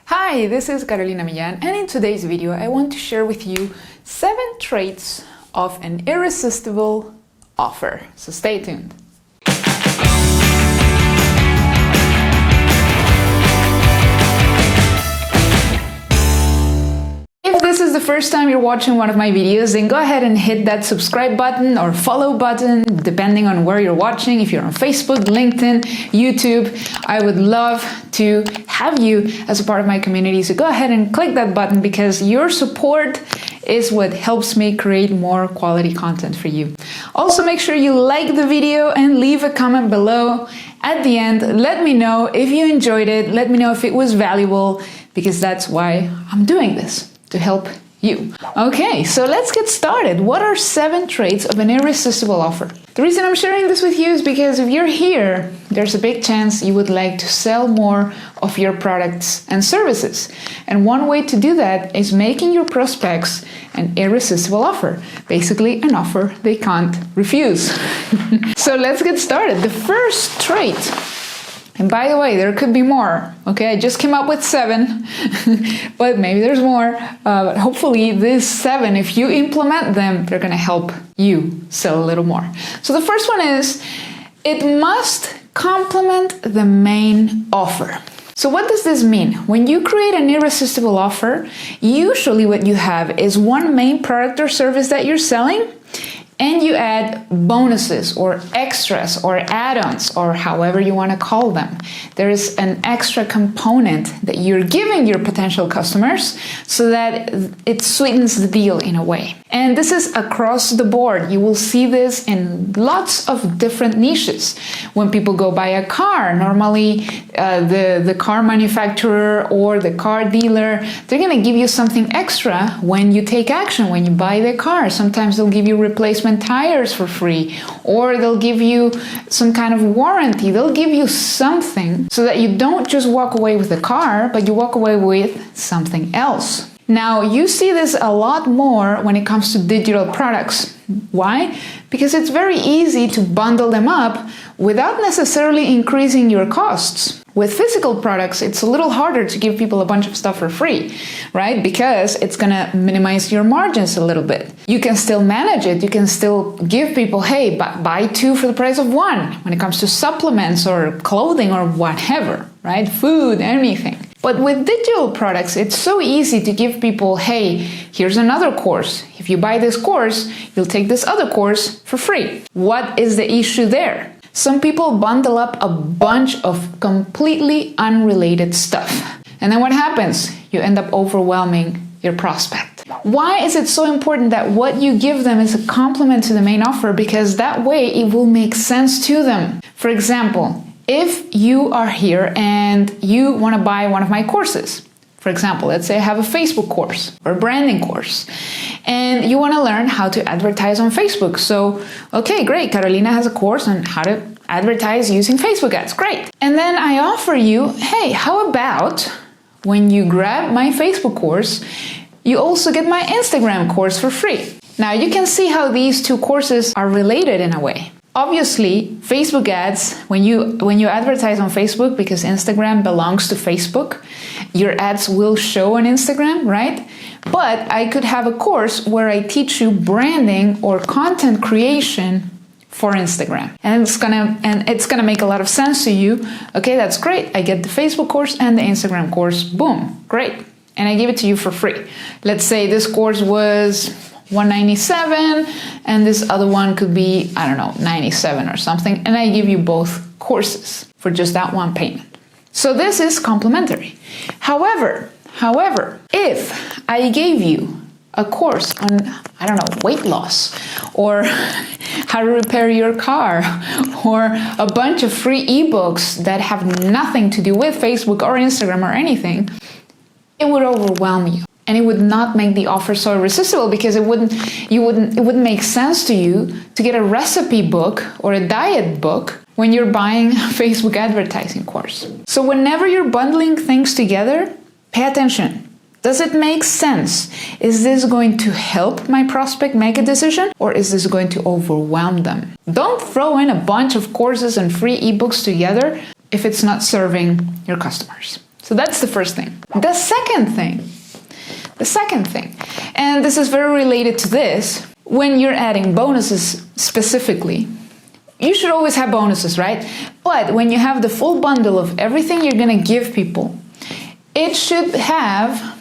Hi, this is Millan, and in today's video I want to share with you 7 traits of an irresistible offer. So stay tuned. If this is the first time you're watching one of my videos, then go ahead and hit that subscribe button or follow button, depending on where you're watching. If you're on Facebook, LinkedIn, YouTube, I would love to have you as a part of my community. So go ahead and click that button because your support is what helps me create more quality content for you. Also, make sure you like the video and leave a comment below. At the end, let me know if you enjoyed it. Let me know if it was valuable, because that's why I'm doing this, to help you. Okay, so let's get started. What are 7 traits of an irresistible offer? The reason I'm sharing this with you is because if you're here, there's a big chance you would like to sell more of your products and services. And one way to do that is making your prospects an irresistible offer. Basically, an offer they can't refuse. So let's get started. The first trait, and by the way, there could be more, okay? I just came up with 7, but maybe there's more. But hopefully these 7, if you implement them, they're gonna help you sell a little more. So the first one is, it must complement the main offer. So what does this mean? When you create an irresistible offer, usually what you have is one main product or service that you're selling, and you add bonuses or extras or add-ons or however you want to call them. There is an extra component that you're giving your potential customers so that it sweetens the deal in a way. And this is across the board. You will see this in lots of different niches. When people go buy a car, normally the car manufacturer or the car dealer, they're going to give you something extra when you take action, when you buy the car. Sometimes they'll give you replacement tires for free, or they'll give you some kind of warranty. They'll give you something so that you don't just walk away with the car, but you walk away with something else. Now, you see this a lot more when it comes to digital products. Why? Because it's very easy to bundle them up without necessarily increasing your costs. With physical products, it's a little harder to give people a bunch of stuff for free, right? Because it's gonna minimize your margins a little bit. You can still manage it. You can still give people, hey, buy 2 for the price of 1 when it comes to supplements or clothing or whatever, right? Food, anything. But with digital products, it's so easy to give people, hey, here's another course. If you buy this course, you'll take this other course for free. What is the issue there? Some people bundle up a bunch of completely unrelated stuff. And then what happens? You end up overwhelming your prospect. Why is it so important that what you give them is a complement to the main offer? Because that way it will make sense to them. For example, if you are here and you want to buy one of my courses, for example, let's say I have a Facebook course or a branding course, and you want to learn how to advertise on Facebook. So, okay, great. Carolina has a course on how to advertise using Facebook ads. Great. And then I offer you, hey, how about when you grab my Facebook course, you also get my Instagram course for free. Now you can see how these 2 courses are related in a way. Obviously, Facebook ads, when you advertise on Facebook, because Instagram belongs to Facebook, your ads will show on Instagram, right? But I could have a course where I teach you branding or content creation for Instagram. And it's gonna make a lot of sense to you. Okay, that's great. I get the Facebook course and the Instagram course. Boom, great. And I give it to you for free. Let's say this course was $197 and this other one could be, I don't know, $97 or something, and I give you both courses for just that one payment. So this is complementary. However, if I gave you a course on, I don't know, weight loss, or how to repair your car, or a bunch of free ebooks that have nothing to do with Facebook or Instagram or anything, it would overwhelm you. And it would not make the offer so irresistible, because it wouldn't make sense to you to get a recipe book or a diet book when you're buying a Facebook advertising course. So whenever you're bundling things together, pay attention. Does it make sense? Is this going to help my prospect make a decision, or is this going to overwhelm them? Don't throw in a bunch of courses and free ebooks together if it's not serving your customers. So that's the first thing. The second thing, and this is very related to this, when you're adding bonuses specifically, you should always have bonuses, right? But when you have the full bundle of everything you're gonna give people, it should have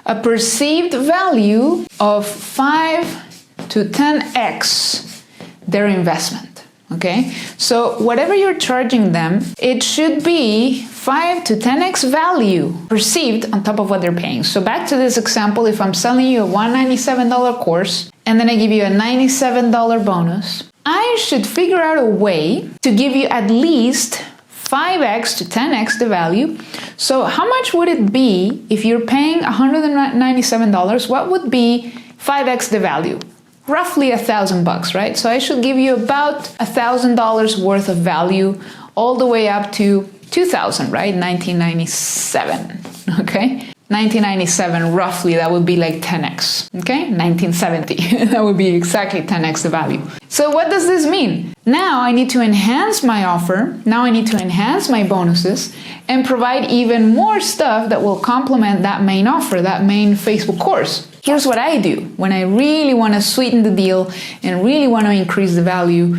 a perceived value of 5 to 10x their investment, okay? So whatever you're charging them, it should be 5 to 10x value perceived on top of what they're paying. So back to this example, if I'm selling you a $197 course and then I give you a $97 bonus, I should figure out a way to give you at least 5x to 10x the value. So how much would it be if you're paying $197? What would be 5x the value? Roughly $1,000, right? So I should give you about $1,000 worth of value all the way up to 2000, right? 1997, okay? 1997, roughly, that would be like 10x, okay? 1970, that would be exactly 10x the value. So what does this mean? Now I need to enhance my offer, now I need to enhance my bonuses, and provide even more stuff that will complement that main offer, that main Facebook course. Here's what I do when I really want to sweeten the deal and really want to increase the value.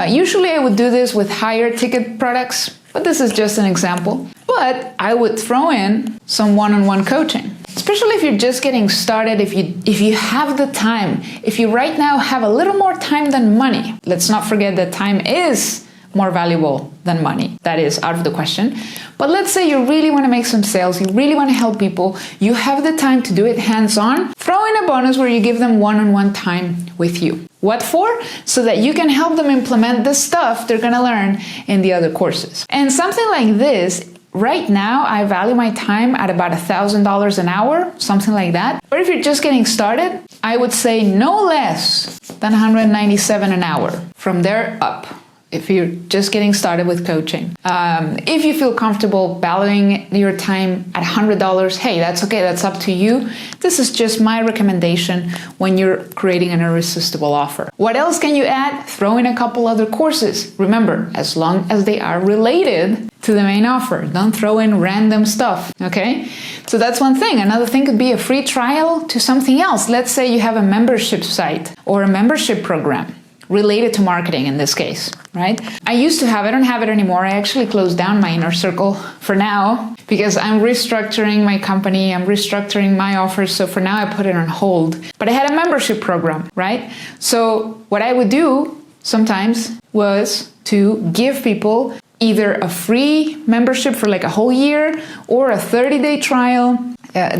Usually I would do this with higher ticket products, but this is just an example. But I would throw in some one-on-one coaching, especially if you're just getting started, if you have the time, if you right now have a little more time than money. Let's not forget that time is more valuable than money. That is out of the question. But let's say you really want to make some sales, you really want to help people, you have the time to do it hands-on, throw in a bonus where you give them one-on-one time with you. What for? So that you can help them implement the stuff they're going to learn in the other courses. And something like this, right now, I value my time at about $1,000 an hour, something like that. But if you're just getting started, I would say no less than $197 an hour. From there up, if you're just getting started with coaching. If you feel comfortable valuing your time at $100, hey, that's okay, that's up to you. This is just my recommendation when you're creating an irresistible offer. What else can you add? Throw in a couple other courses. Remember, as long as they are related to the main offer. Don't throw in random stuff, okay? So that's one thing. Another thing could be a free trial to something else. Let's say you have a membership site or a membership program related to marketing in this case, right? I used to have, I don't have it anymore. I actually closed down my inner circle for now because I'm restructuring my company, I'm restructuring my offers. So for now I put it on hold. But I had a membership program, right? So what I would do sometimes was to give people either a free membership for like a whole year or a 30-day trial,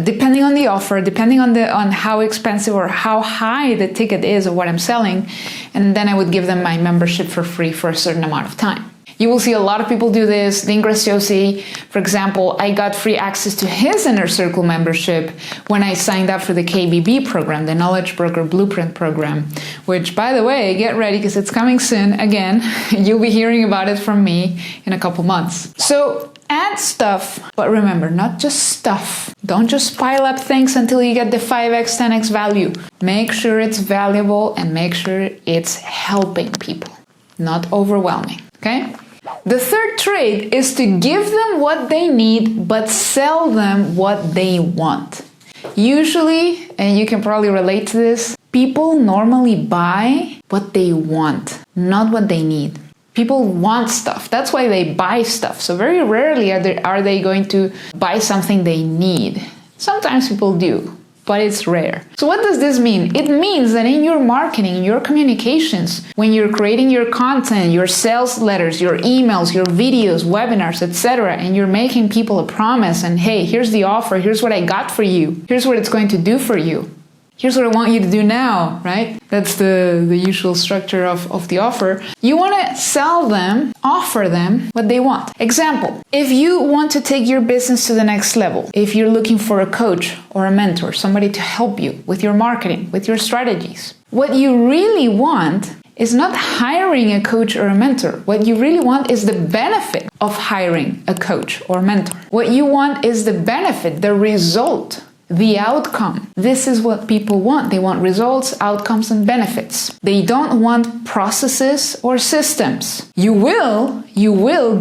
depending on the offer, depending on how expensive or how high the ticket is of what I'm selling. And then I would give them my membership for free for a certain amount of time. You will see a lot of people do this. Dean Graziosi, for example, I got free access to his Inner Circle membership when I signed up for the KBB program, the Knowledge Broker Blueprint program, which, by the way, get ready because it's coming soon. Again, you'll be hearing about it from me in a couple months. So add stuff, but remember, not just stuff. Don't just pile up things until you get the 5x, 10x value. Make sure it's valuable and make sure it's helping people, not overwhelming, okay? The third trait is to give them what they need, but sell them what they want. Usually, and you can probably relate to this, people normally buy what they want, not what they need. People want stuff. That's why they buy stuff. So very rarely are they going to buy something they need. Sometimes people do, but it's rare. So what does this mean? It means that in your marketing, in your communications, when you're creating your content, your sales letters, your emails, your videos, webinars, etc., and you're making people a promise and, hey, here's the offer, here's what I got for you, here's what it's going to do for you. Here's what I want you to do now, right? That's the usual structure of the offer. You want to sell them, offer them what they want. Example, if you want to take your business to the next level, if you're looking for a coach or a mentor, somebody to help you with your marketing, with your strategies, what you really want is not hiring a coach or a mentor. What you really want is the benefit of hiring a coach or mentor. What you want is the benefit, the result, the outcome. This is what people want. They want results, outcomes, and benefits. They don't want processes or systems. You will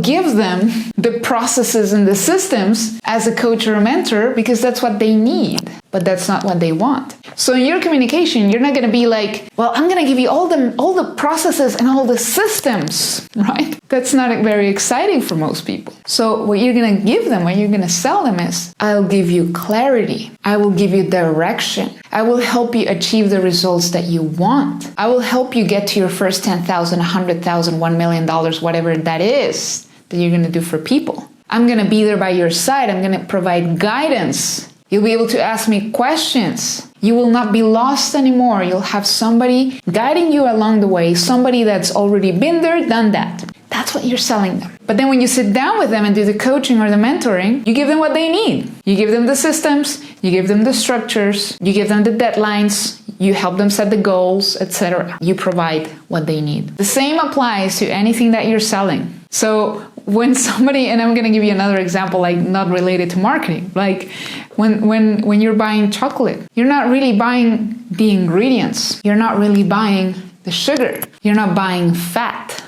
give them the processes and the systems as a coach or a mentor because that's what they need, but that's not what they want. So in your communication, you're not going to be like, well, I'm going to give you all the processes and all the systems, right? That's not very exciting for most people. So what you're going to give them, what you're going to sell them is, I'll give you clarity. I will give you direction. I will help you achieve the results that you want. I will help you get to your first $10,000, $100,000, $1 million, whatever that is that you're going to do for people. I'm going to be there by your side. I'm going to provide guidance. You'll be able to ask me questions. You will not be lost anymore. You'll have somebody guiding you along the way, somebody that's already been there, done that. That's what you're selling them. But then when you sit down with them and do the coaching or the mentoring, you give them what they need. You give them the systems, you give them the structures, you give them the deadlines, you help them set the goals, etc. You provide what they need. The same applies to anything that you're selling. So when somebody, and I'm going to give you another example, like not related to marketing, like when you're buying chocolate, you're not really buying the ingredients. You're not really buying the sugar. You're not buying fat.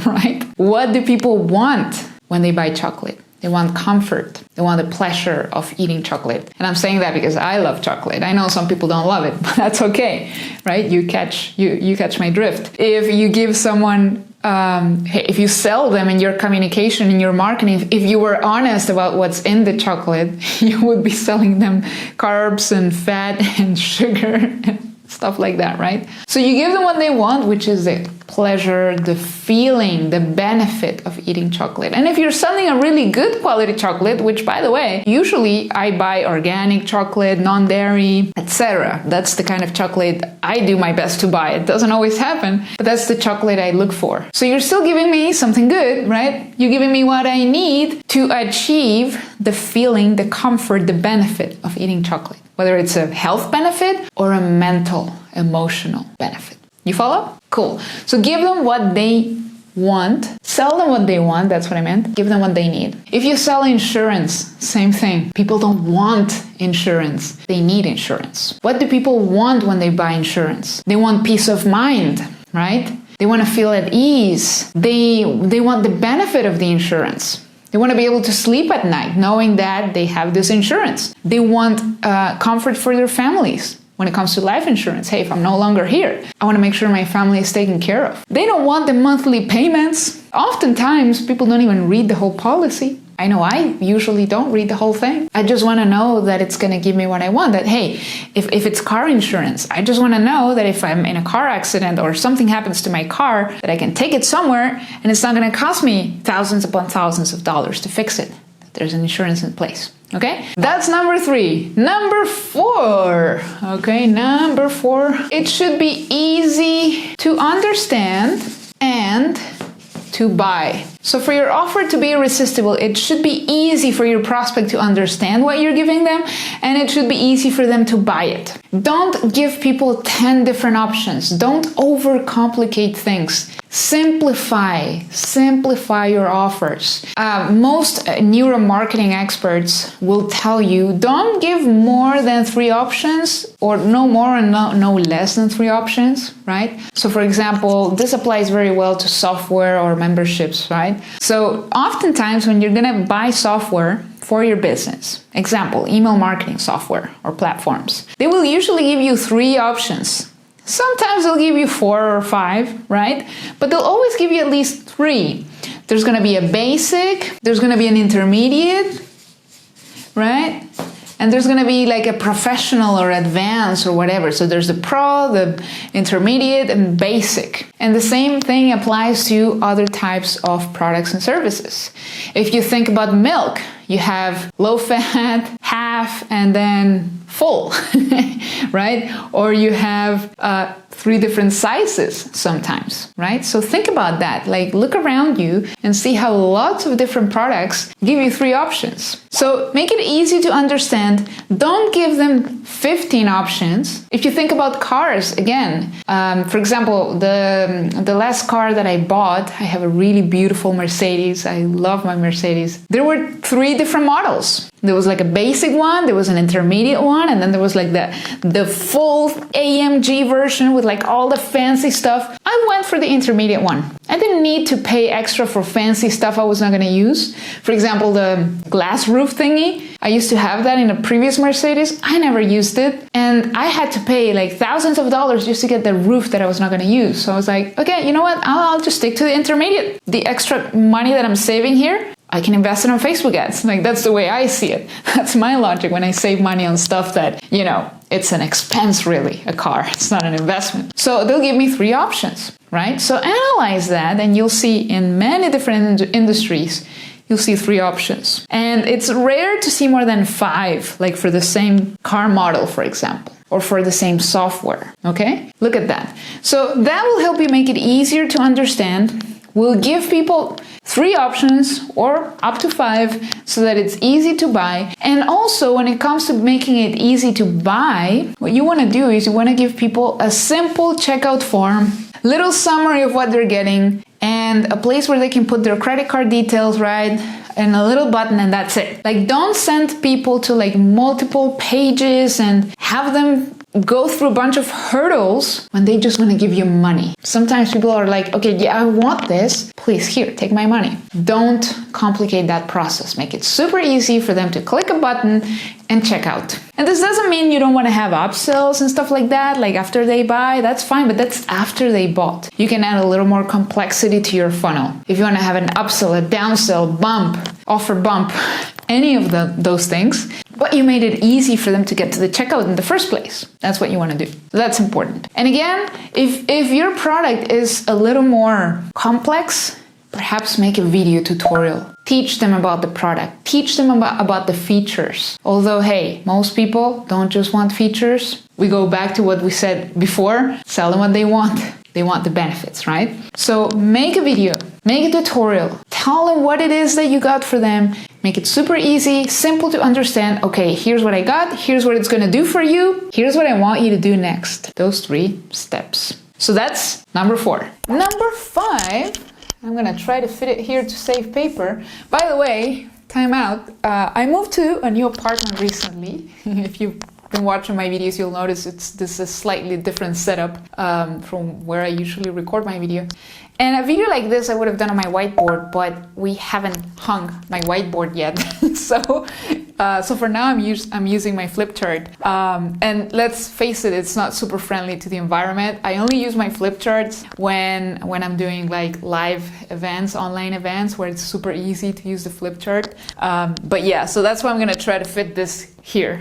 Right? What do people want when they buy chocolate? They want comfort. They want the pleasure of eating chocolate. And I'm saying that because I love chocolate. I know some people don't love it, but that's okay, right? You catch my drift. If you give someone, if you sell them in your communication, in your marketing, if you were honest about what's in the chocolate, you would be selling them carbs and fat and sugar and stuff like that, right? So you give them what they want, which is the pleasure, the feeling, the benefit of eating chocolate. And if you're selling a really good quality chocolate, which by the way, usually I buy organic chocolate, non-dairy, etc. That's the kind of chocolate I do my best to buy. It doesn't always happen, but that's the chocolate I look for. So you're still giving me something good, right? You're giving me what I need to achieve the feeling, the comfort, the benefit of eating chocolate, whether it's a health benefit or a mental, emotional benefit. You follow? Cool. So give them what they want. Sell them what they want. That's what I meant. Give them what they need. If you sell insurance, same thing. People don't want insurance. They need insurance. What do people want when they buy insurance? They want peace of mind, right? They want to feel at ease. They want the benefit of the insurance. They want to be able to sleep at night knowing that they have this insurance. They want comfort for their families. When it comes to life insurance, hey, if I'm no longer here, I want to make sure my family is taken care of. They don't want the monthly payments. Oftentimes, people don't even read the whole policy. I know I usually don't read the whole thing. I just want to know that it's going to give me what I want. That, hey, if it's car insurance, I just want to know that if I'm in a car accident or something happens to my car, that I can take it somewhere and it's not going to cost me thousands upon thousands of dollars to fix it. There's an insurance in place. Okay, that's number 3. Number 4. Okay, number 4. It should be easy to understand and to buy. So for your offer to be irresistible, it should be easy for your prospect to understand what you're giving them, and it should be easy for them to buy it. Don't give people 10 different options. Don't overcomplicate things. Simplify your offers. Most neuromarketing experts will tell you don't give more than 3 options, or no more and no less than 3 options, right? So for example, this applies very well to software or memberships, right? So oftentimes when you're gonna buy software for your business, example, email marketing software or platforms, they will usually give you 3 options. Sometimes they'll give you 4 or 5, right? But they'll always give you at least 3. There's going to be a basic, there's going to be an intermediate, right? And there's going to be like a professional or advanced or whatever. So there's the pro, the intermediate, and basic. And the same thing applies to other types of products and services. If you think about milk, you have low fat, half, and then full, right? Or you have 3 different sizes sometimes, right? So think about that. Like, look around you and see how lots of different products give you 3 options. So make it easy to understand. Don't give them 15 options. If you think about cars, again, for example, the last car that I bought, I have a really beautiful Mercedes. I love my Mercedes. There were 3 different models. There was like a basic one, there was an intermediate one, and then there was like the full AMG version with like all the fancy stuff. I went for the intermediate one. I didn't need to pay extra for fancy stuff I was not going to use. For example, the glass roof thingy, I used to have that in a previous Mercedes. I never used it, and I had to pay like thousands of dollars just to get the roof that I was not going to use. So I was like, okay, you know what? I'll just stick to the intermediate. The extra money that I'm saving here, I can invest it on Facebook ads. Like, that's the way I see it. That's my logic when I save money on stuff that, you know, it's an expense really, a car. It's not an investment. So they'll give me 3 options, right? So analyze that and you'll see in many different industries, you'll see 3 options. And it's rare to see more than 5, like for the same car model, for example, or for the same software, okay? Look at that. So that will help you make it easier to understand. We'll give people 3 options or up to 5 so that it's easy to buy. And also, when it comes to making it easy to buy, what you want to do is you want to give people a simple checkout form, little summary of what they're getting, and a place where they can put their credit card details, right? And a little button, and that's it. Like, don't send people to like multiple pages and have them go through a bunch of hurdles when they just want to give you money. Sometimes people are like, okay, yeah, I want this. Please, here, take my money. Don't complicate that process. Make it super easy for them to click a button and check out. And this doesn't mean you don't want to have upsells and stuff like that, like after they buy, that's fine, but that's after they bought. You can add a little more complexity to your funnel. If you want to have an upsell, a downsell, bump, offer bump, any of those things, but you made it easy for them to get to the checkout in the first place. That's what you want to do. So that's important. And again, if your product is a little more complex, perhaps make a video tutorial. Teach them about the product. Teach them about the features. Although, hey, most people don't just want features. We go back to what we said before. Sell them what they want. They want the benefits, right? So make a video, make a tutorial, tell them what it is that you got for them, make it super easy, simple to understand. Okay, here's what I got, here's what it's gonna do for you, here's what I want you to do next. Those 3 steps. So that's number 4. Number 5, I'm gonna try to fit it here to save paper. By the way, time out. I moved to a new apartment recently. If you've been watching my videos, you'll notice this is a slightly different setup from where I usually record my video. And a video like this I would have done on my whiteboard, but we haven't hung my whiteboard yet. So for now I'm using my flip chart. And let's face it, it's not super friendly to the environment. I only use my flip charts when I'm doing like live events, online events, where it's super easy to use the flip chart. But yeah, so that's why I'm gonna try to fit this here.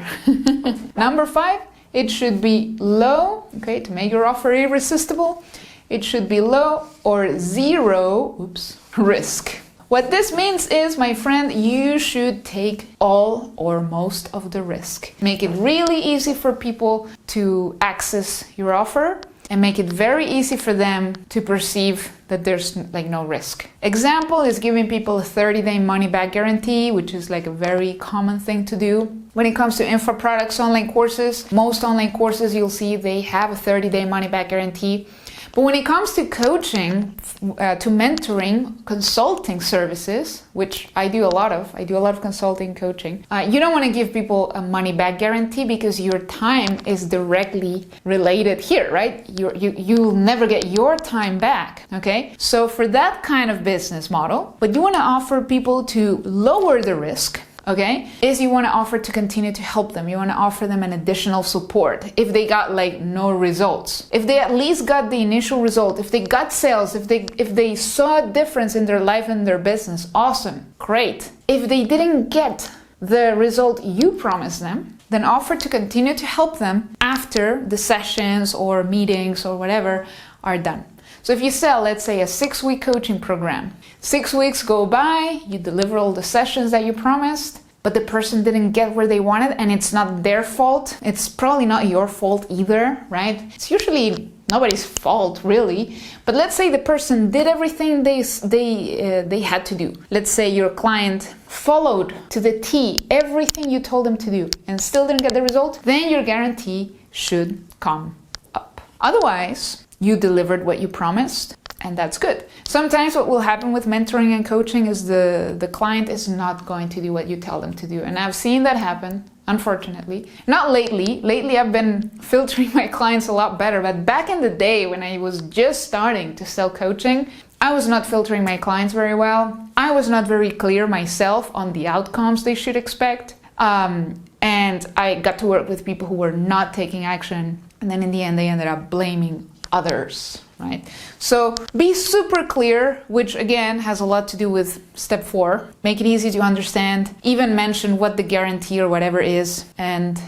Number 5, it should be low, okay, to make your offer irresistible. It should be low or 0 risk. What this means is, my friend, you should take all or most of the risk. Make it really easy for people to access your offer and make it very easy for them to perceive that there's like no risk. Example is giving people a 30-day money-back guarantee, which is like a very common thing to do. When it comes to info products, online courses, most online courses you'll see they have a 30-day money-back guarantee. But when it comes to coaching, to mentoring, consulting services, which I do a lot of consulting, coaching, you don't want to give people a money-back guarantee because your time is directly related here, right? You'll never get your time back, okay? So for that kind of business model, what you want to offer people to lower the risk, okay, is you want to offer to continue to help them. You want to offer them an additional support if they got like no results. If they at least got the initial result, if they got sales, if they saw a difference in their life and their business, awesome, great. If they didn't get the result you promised them, then offer to continue to help them after the sessions or meetings or whatever are done. So if you sell, let's say, a 6-week coaching program, 6 weeks go by, you deliver all the sessions that you promised, but the person didn't get where they wanted, and it's not their fault. It's probably not your fault either, right? It's usually nobody's fault really, but let's say the person did everything they had to do. Let's say your client followed to the T everything you told them to do and still didn't get the result, then your guarantee should come up. Otherwise, you delivered what you promised, and that's good. Sometimes what will happen with mentoring and coaching is the client is not going to do what you tell them to do. And I've seen that happen, unfortunately. Not lately. Lately, I've been filtering my clients a lot better. But back in the day when I was just starting to sell coaching, I was not filtering my clients very well. I was not very clear myself on the outcomes they should expect. And I got to work with people who were not taking action. And then in the end, they ended up blaming others, right? So be super clear, which again has a lot to do with step 4. Make it easy to understand, even mention what the guarantee or whatever is, and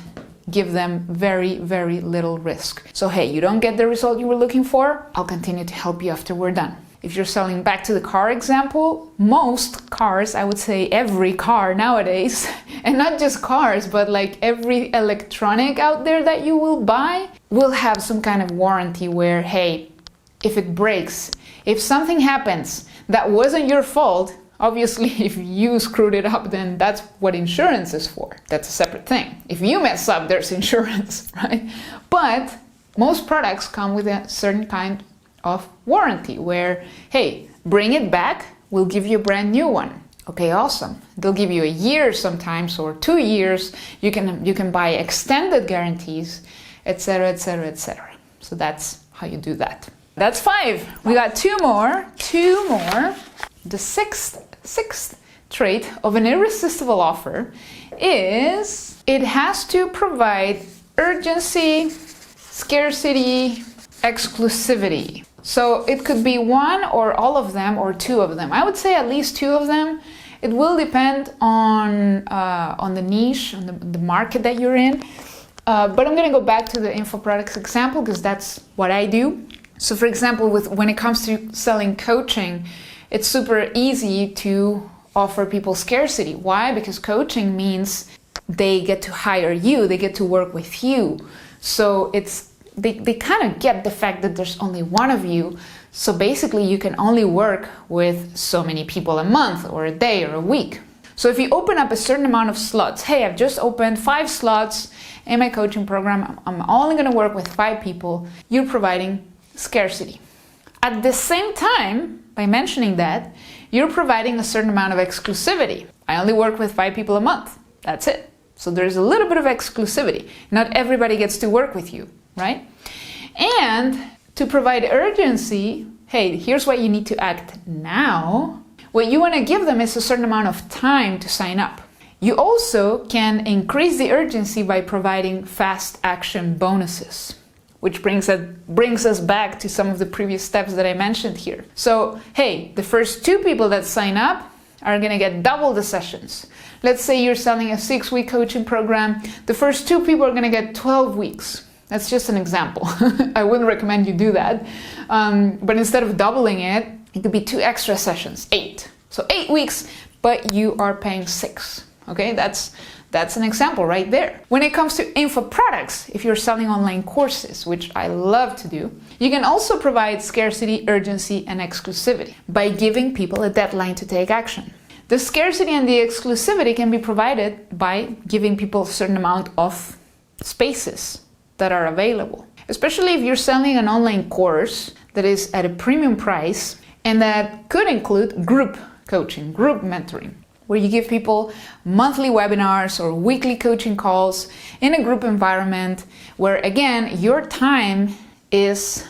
give them very, very little risk. So hey, you don't get the result you were looking for, I'll continue to help you after we're done. If you're selling, back to the car example, most cars, I would say every car nowadays, and not just cars, but like every electronic out there that you will buy, will have some kind of warranty where, hey, if it breaks, if something happens that wasn't your fault, obviously if you screwed it up, then that's what insurance is for. That's a separate thing. If you mess up, there's insurance, right? But most products come with a certain kind of warranty where, hey, bring it back, we'll give you a brand new one. Okay, awesome. They'll give you a year sometimes, or 2 years. You can buy extended guarantees, etc., etc., etc. So that's how you do that. That's 5. We got 2 more. The sixth trait of an irresistible offer is it has to provide urgency, scarcity, exclusivity. So it could be one or all of them or 2 of them. I would say at least 2 of them. It will depend on the niche, on the market that you're in. But I'm going to go back to the info products example because that's what I do. So for example, when it comes to selling coaching, it's super easy to offer people scarcity. Why? Because coaching means they get to hire you, they get to work with you. So they kind of get the fact that there's only one of you. So basically you can only work with so many people a month or a day or a week. So if you open up a certain amount of slots, hey, I've just opened 5 slots in my coaching program, I'm only going to work with 5 people, you're providing scarcity. At the same time, by mentioning that, you're providing a certain amount of exclusivity. I only work with 5 people a month. That's it. So there's a little bit of exclusivity. Not everybody gets to work with you, right? And to provide urgency, hey, here's what you need to act now. What you want to give them is a certain amount of time to sign up. You also can increase the urgency by providing fast action bonuses, which brings us back to some of the previous steps that I mentioned here. So, hey, the first 2 people that sign up are going to get double the sessions. Let's say you're selling a 6-week coaching program. The first 2 people are going to get 12 weeks. That's just an example. I wouldn't recommend you do that. But instead of doubling it, it could be 2 extra sessions, 8. So 8 weeks, but you are paying 6. Okay, that's an example right there. When it comes to info products, if you're selling online courses, which I love to do, you can also provide scarcity, urgency, and exclusivity by giving people a deadline to take action. The scarcity and the exclusivity can be provided by giving people a certain amount of spaces that are available. Especially if you're selling an online course that is at a premium price, and that could include group coaching, group mentoring, where you give people monthly webinars or weekly coaching calls in a group environment where, again, your time is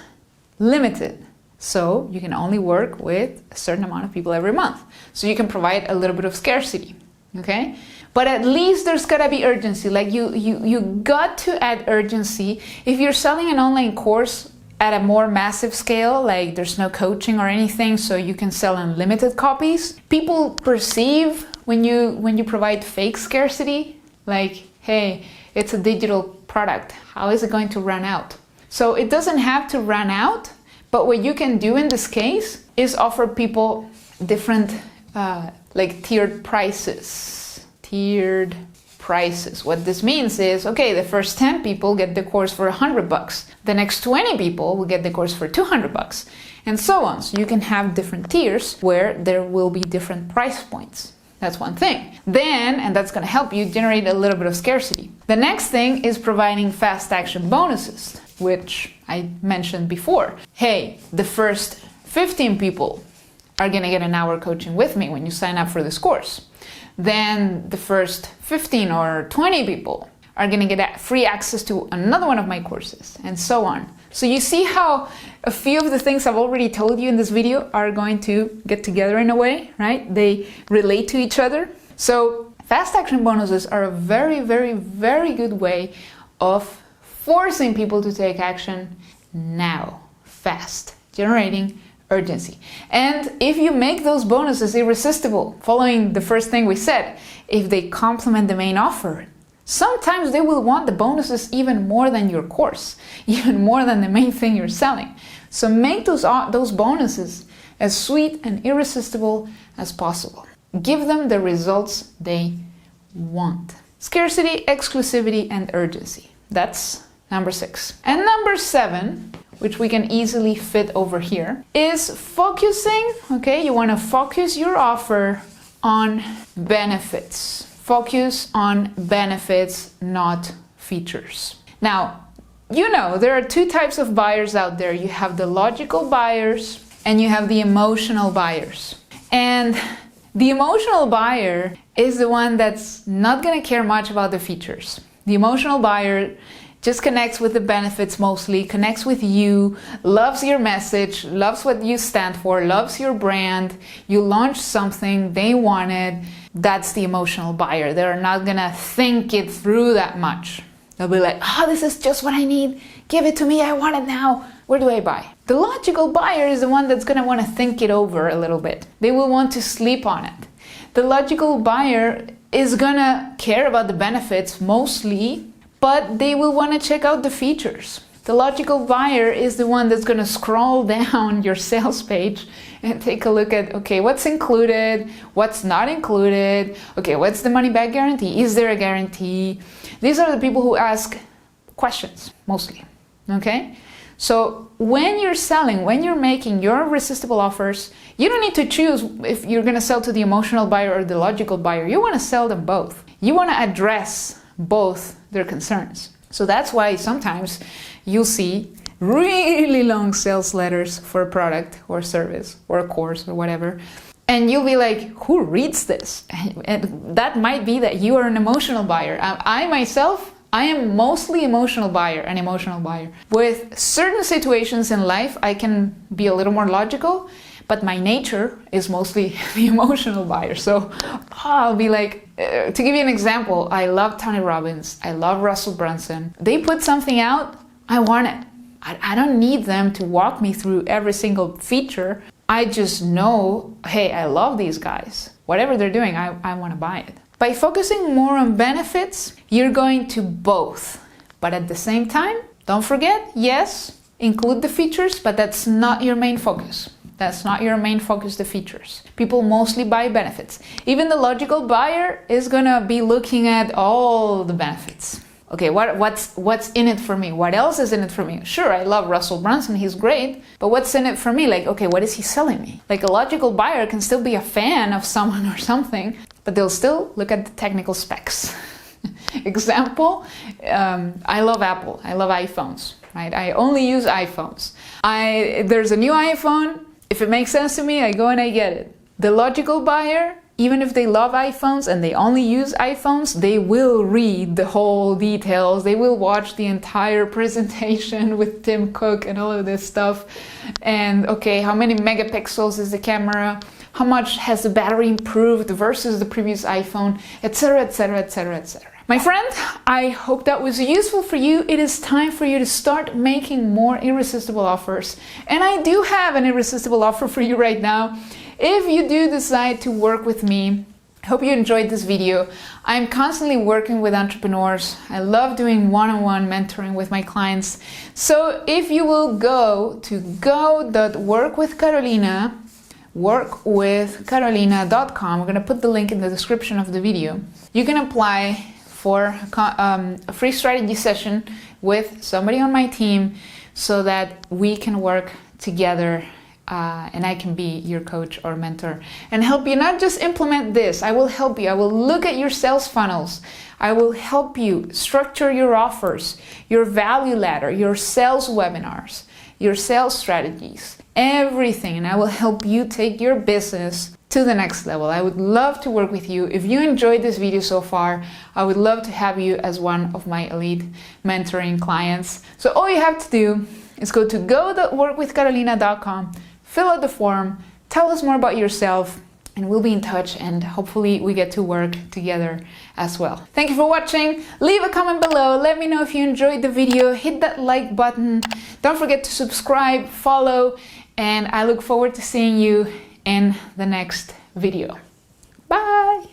limited. So you can only work with a certain amount of people every month. So you can provide a little bit of scarcity, okay? But at least there's gotta be urgency. Like you got to add urgency. If you're selling an online course at a more massive scale, like there's no coaching or anything, so you can sell unlimited copies, people perceive when you provide fake scarcity, like, hey, it's a digital product. How is it going to run out? So it doesn't have to run out, but what you can do in this case is offer people different like tiered prices. prices. What this means is, okay, the first 10 people get the course for $100. The next 20 people will get the course for $200, and so on. So you can have different tiers where there will be different price points. That's one thing. Then, and that's going to help you generate a little bit of scarcity. The next thing is providing fast action bonuses, which I mentioned before. Hey, the first 15 people are going to get an hour coaching with me when you sign up for this course. Then the first 15 or 20 people are going to get free access to another one of my courses, and so on. So you see how a few of the things I've already told you in this video are going to get together in a way, right? They relate to each other. So fast action bonuses are a very, very, very good way of forcing people to take action now, fast, generating urgency. And if you make those bonuses irresistible, following the first thing we said, if they complement the main offer, sometimes they will want the bonuses even more than your course, even more than the main thing you're selling. So make those bonuses as sweet and irresistible as possible. Give them the results they want. Scarcity, exclusivity, and urgency. That's number 6. And number 7, which we can easily fit over here, is focusing, okay? You want to focus your offer on benefits. Focus on benefits, not features. Now, you know, there are 2 types of buyers out there. You have the logical buyers and you have the emotional buyers. And the emotional buyer is the one that's not going to care much about the features. The emotional buyer just connects with the benefits mostly, connects with you, loves your message, loves what you stand for, loves your brand. You launch something, they want it. That's the emotional buyer. They're not gonna think it through that much. They'll be like, oh, this is just what I need. Give it to me, I want it now. Where do I buy? The logical buyer is the one that's gonna wanna think it over a little bit. They will want to sleep on it. The logical buyer is gonna care about the benefits mostly, but they will want to check out the features. The logical buyer is the one that's going to scroll down your sales page and take a look at, okay, what's included, what's not included, okay, what's the money back guarantee, is there a guarantee? These are the people who ask questions, mostly, okay? So when you're selling, when you're making your irresistible offers, you don't need to choose if you're going to sell to the emotional buyer or the logical buyer. You want to sell them both. You want to address both their concerns. So that's why sometimes you'll see really long sales letters for a product or service or a course or whatever. And you'll be like, who reads this? And that might be that you are an emotional buyer. I myself, I am mostly an emotional buyer. With certain situations in life, I can be a little more logical, but my nature is mostly the emotional buyer. So I'll be like, to give you an example, I love Tony Robbins, I love Russell Brunson. They put something out, I want it. I don't need them to walk me through every single feature. I just know, hey, I love these guys. Whatever they're doing, I want to buy it. By focusing more on benefits, you're going to both. But at the same time, don't forget, yes, include the features, but that's not your main focus. That's not your main focus, the features. People mostly buy benefits. Even the logical buyer is gonna be looking at all the benefits. Okay, what's in it for me? What else is in it for me? Sure, I love Russell Brunson, he's great, but what's in it for me? Like, okay, what is he selling me? Like, a logical buyer can still be a fan of someone or something, but they'll still look at the technical specs. Example, I love Apple, I love iPhones, right? I only use iPhones. There's a new iPhone. If it makes sense to me, I go and I get it. The logical buyer, even if they love iPhones and they only use iPhones, they will read the whole details. They will watch the entire presentation with Tim Cook and all of this stuff. And okay, how many megapixels is the camera? How much has the battery improved versus the previous iPhone, etc., etc., etc., etc. My friend, I hope that was useful for you. It is time for you to start making more irresistible offers. And I do have an irresistible offer for you right now. If you do decide to work with me, I hope you enjoyed this video. I'm constantly working with entrepreneurs. I love doing one-on-one mentoring with my clients. So if you will go to workwithcarolina.com, we're going to put the link in the description of the video. You can apply for a free strategy session with somebody on my team so that we can work together and I can be your coach or mentor and help you not just implement this. I will help you. I will look at your sales funnels. I will help you structure your offers, your value ladder, your sales webinars, your sales strategies, everything. And I will help you take your business to the next level. I would love to work with you. If you enjoyed this video so far, I would love to have you as one of my elite mentoring clients. So all you have to do is go to go.workwithcarolina.com, fill out the form, tell us more about yourself, and we'll be in touch, and hopefully we get to work together as well. Thank you for watching. Leave a comment below. Let me know if you enjoyed the video. Hit that like button. Don't forget to subscribe, follow, and I look forward to seeing you in the next video. Bye!